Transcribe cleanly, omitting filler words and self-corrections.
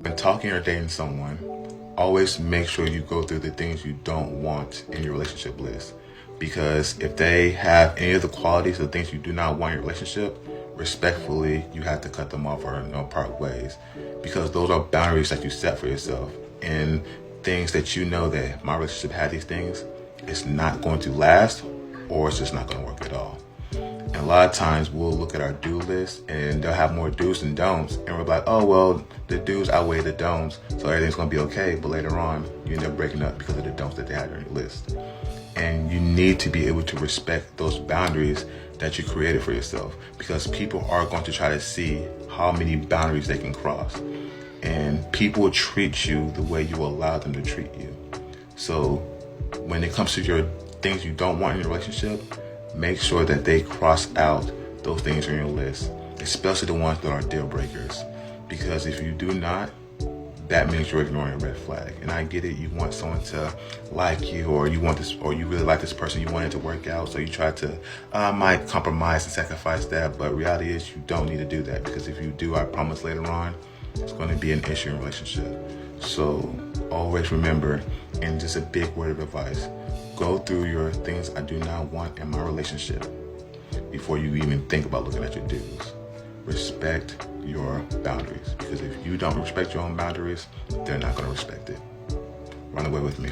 When talking or dating someone, always make sure you go through the things you don't want in your relationship list. Because if they have any of the qualities or things you do not want in your relationship, respectfully, you have to cut them off or part ways. Because those are boundaries that you set for yourself. And things that you know that my relationship had these things, it's not going to last or it's just not going to work at all. And a lot of times we'll look at our do list and they'll have more do's than don'ts. And we're like, oh, well, the do's outweigh the don'ts, so everything's going to be okay. But later on, you end up breaking up because of the don'ts that they had on your list. And you need to be able to respect those boundaries that you created for yourself, because people are going to try to see how many boundaries they can cross. And people will treat you the way you allow them to treat you. So when it comes to your things you don't want in your relationship, make sure that they cross out those things on your list, especially the ones that are deal breakers. Because if you do not, that means you're ignoring a red flag. And I get it, you want someone to like you, or you want this, or you really like this person, you want it to work out, so you try to might compromise and sacrifice that. But reality is you don't need to do that, because if you do, I promise later on, it's going to be an issue in a relationship. So always remember, and just a big word of advice, go through your things I do not want in my relationship before you even think about looking at your do's. Respect your boundaries, because if you don't respect your own boundaries, they're not going to respect it. Run away with me.